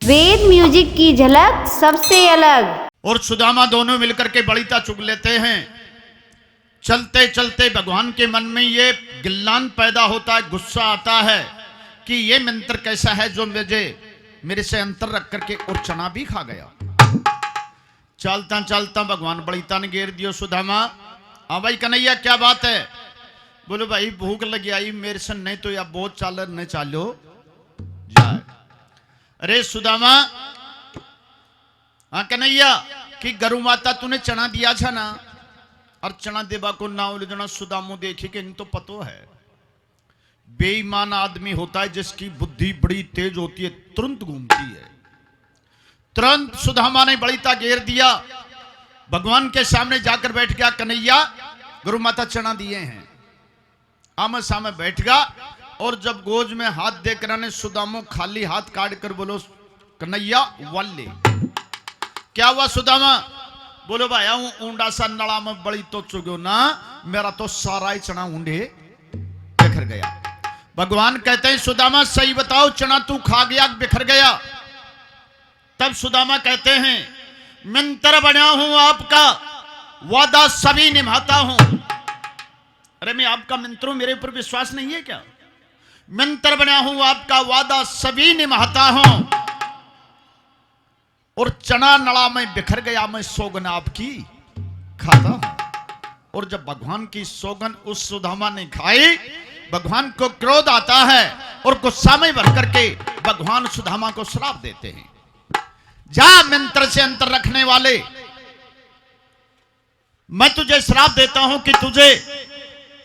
वेद music की झलक सबसे अलग। और सुदामा दोनों मिलकर के बड़ीता चुग लेते हैं। चलते चलते भगवान के मन में ये गिल्लान पैदा होता है, गुस्सा आता है कि ये मंत्र कैसा है जो मेरे से अंतर रख करके और चना भी खा गया। चलता चलता भगवान बड़ीता ने घेर दियो सुदामा। हाँ भाई कन्हैया क्या बात है? बोलो भाई भूख लगी आई मेरे से, नहीं तो या बहुत चाल नहीं चालो जाए। अरे सुदामा, हाँ कन्हैया कि गरु माता तूने चना दिया था ना, और चना देवा को ना उलझना। सुदामो देखे कि इन तो पतो है बेईमान आदमी होता है जिसकी बुद्धि बड़ी तेज होती है, तुरंत घूमती है। तुरंत सुदामा ने बड़ीता घेर दिया, भगवान के सामने जाकर बैठ गया। कन्हैया गुरु माता चना दिए हैं। आमने सामने बैठ गया और जब गोज में हाथ देकर ने सुदामो खाली हाथ काट कर बोलो कन्हैया वाले। क्या हुआ सुदामा? बोलो भाया हूं ऊंडा सा नला में बड़ी तो चुगो ना, मेरा तो सारा ही चना ऊंडे बिखर गया। भगवान कहते हैं सुदामा सही बताओ चना तू खा गया बिखर गया? तब सुदामा कहते हैं मंत्र बना हूं आपका, वादा सभी निभाता हूं। अरे मैं आपका मंत्र हूं, मेरे ऊपर विश्वास नहीं है क्या? मंत्र बना हूं आपका, वादा सभी निभाता हूं। और चना नला में बिखर गया, मैं सौगन आपकी खाता हूं। और जब भगवान की सौगन उस सुदामा ने खाई, भगवान को क्रोध आता है और गुस्सा में भर करके भगवान सुदामा को श्राप देते हैं। जा मंत्र से अंतर रखने वाले, मैं तुझे श्राप देता हूं कि तुझे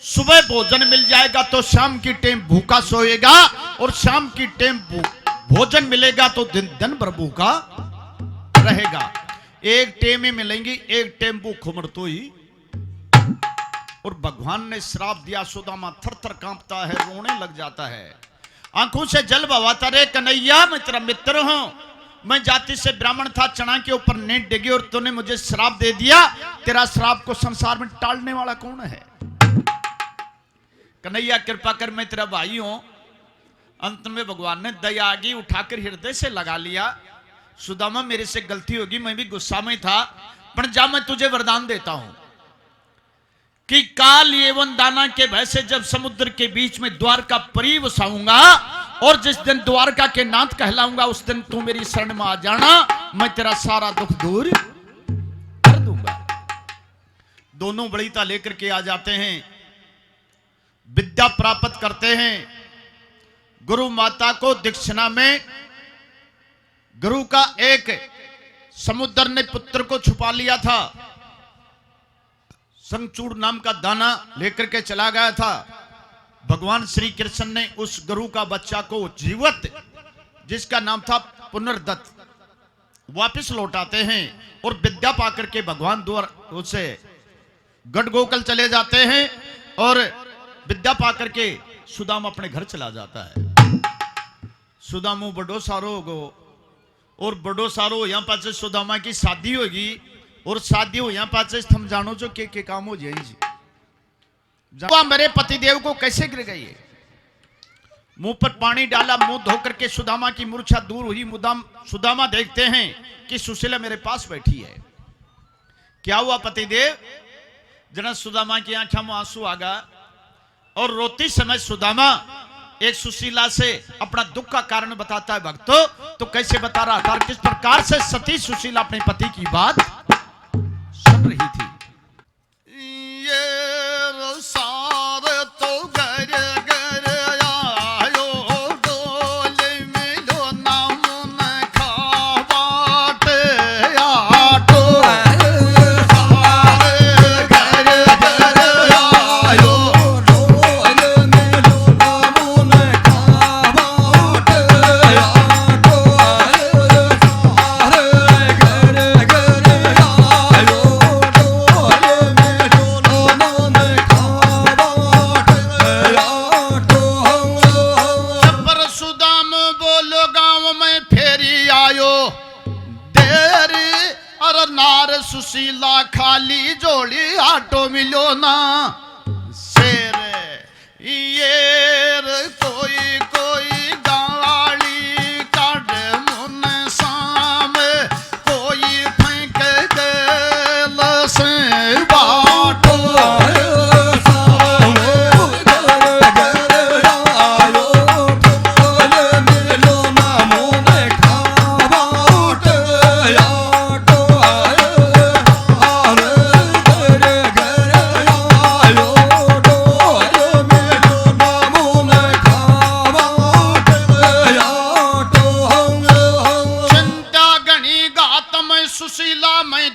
सुबह भोजन मिल जाएगा तो शाम की टाइम भूखा सोएगा, और शाम की टाइम भोजन मिलेगा तो दिन दिन भर भूखा रहेगा। एक टाइम ही मिलेंगी, एक टाइम भूख मरतो ही। और भगवान ने श्राप दिया। सुदामा थर थर कांपता है, रोने लग जाता है, आंखों से जल बहाता। रे कन्हैया मैं तेरा मित्र हूं, मैं जाति से ब्राह्मण था, चना के ऊपर नेट डिगी और तूने मुझे श्राप दे दिया। तेरा श्राप को संसार में टालने वाला कौन है? कन्हैया कृपा कर, मैं तेरा भाई हूं। अंत में भगवान ने दया आगी उठाकर हृदय से लगा लिया। सुदामा मेरे से गलती होगी, मैं भी गुस्सा में था, पर जा मैं तुझे वरदान देता हूं कि काल एवं दाना के भय से जब समुद्र के बीच में द्वारका परी बसाऊंगा और जिस दिन द्वारका के नाथ कहलाऊंगा उस दिन तू मेरी शरण में आ जाना, मैं तेरा सारा दुख दूर कर दूंगा। दोनों बड़ीता लेकर के आ जाते हैं, विद्या प्राप्त करते हैं। गुरु माता को दीक्षिणा में गुरु का एक समुद्र ने पुत्र को छुपा लिया था, संचूड़ नाम का दाना लेकर के चला गया था। भगवान श्री कृष्ण ने उस गुरु का बच्चा को जीवित, जिसका नाम था पुनर्दत्त, वापस लौटाते हैं और विद्या पाकर के भगवान द्वार उसे गढ़ गोकुल चले जाते हैं और विद्या पाकर के सुदामा अपने घर चला जाता है। सुदामो बड़ो सारो होगो और बड़ो सारो यहाँ पास सुदामा की शादी होगी और शादी हो यहाँ पास थम जानो जो के काम हो जाएगी। मेरे पतिदेव को कैसे गिर गई? मुंह पर पानी डाला, मुंह धोकर के सुदामा की मूर्छा दूर हुई। सुदामा देखते हैं कि सुशीला मेरे पास बैठी है। क्या हुआ पतिदेव? जना सुदामा की आंखों में आंसू आ गया और रोती समय सुदामा एक सुशीला से अपना दुख का कारण बताता है। भक्तों तो कैसे बता रहा था, किस प्रकार से सती सुशीला अपने पति की बात सुन रही थी। ये सारे तो घर घर आयो, डोले मिलो नाम न खावाट आटो। सारे घर घर आयो, डोले मिलो नाम न खावाट आटो। सारे घर घर आयो, सुशीला खाली जोड़ी आटो मिलो ना शेर ये कोई कोई गाली काट मुन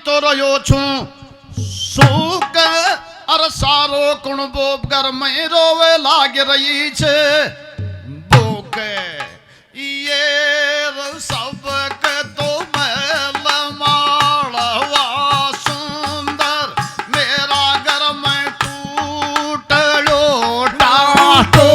तो रहो छू सूक अर सारो कुण बोबगर में रोवे लाग रही छे बोके ये सब के तो महल माड़वा सुंदर मेरा घर में टूटलो टाटो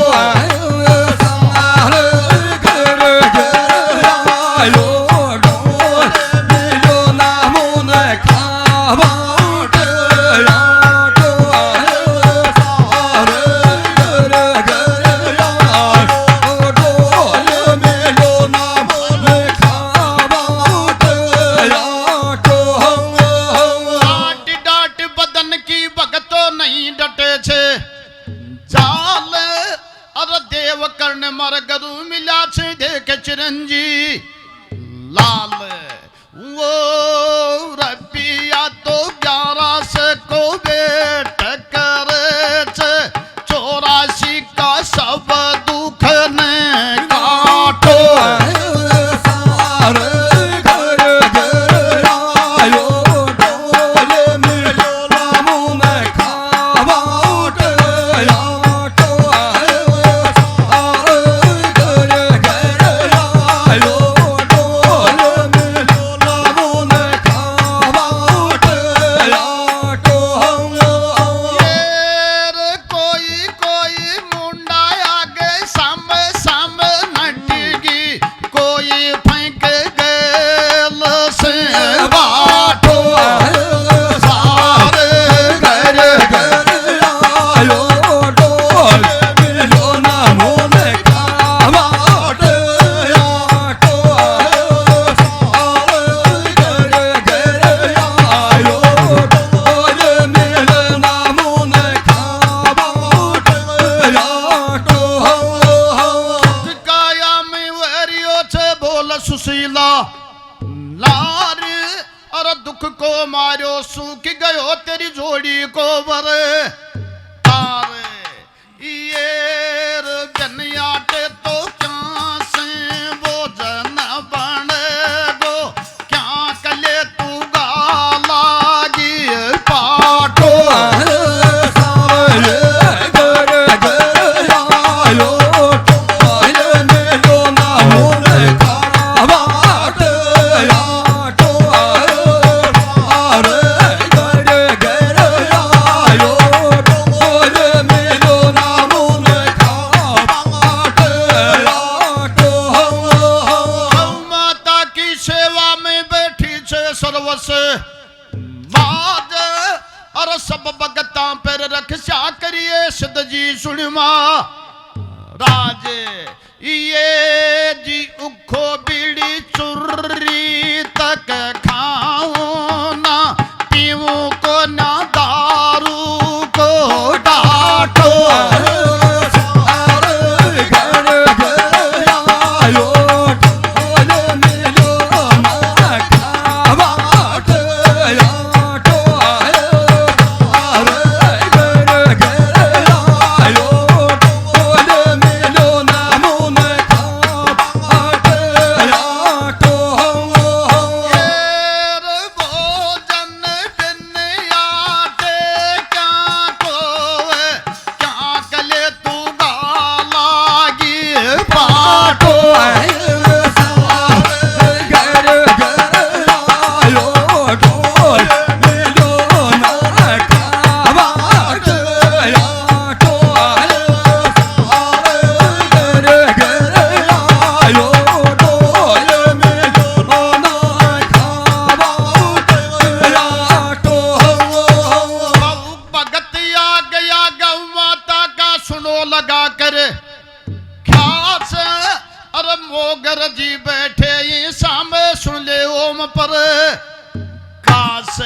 मर गरु मिला छे देख चिरंजी लाल वो रबिया तो 11 से को बेट करे छे 84 का सब दुख ने काटो सुशीला लार और दुख को मारो सूख गयो तेरी जोड़ी को बरे तारे ये जनियाटे तो क्या से वो जन बने गो क्या कले तू गालागी पाटो और सब भगता पर रक्षा करिए सिद्ध जी सुनिमा राज ये जी उखो बीड़ी चुर्री तक खाऊं ना पीऊं को ना दारू को डाटो लगा कर ख्यास अरे मोगर जी बैठे ये सामने सुन ले ओम पर खास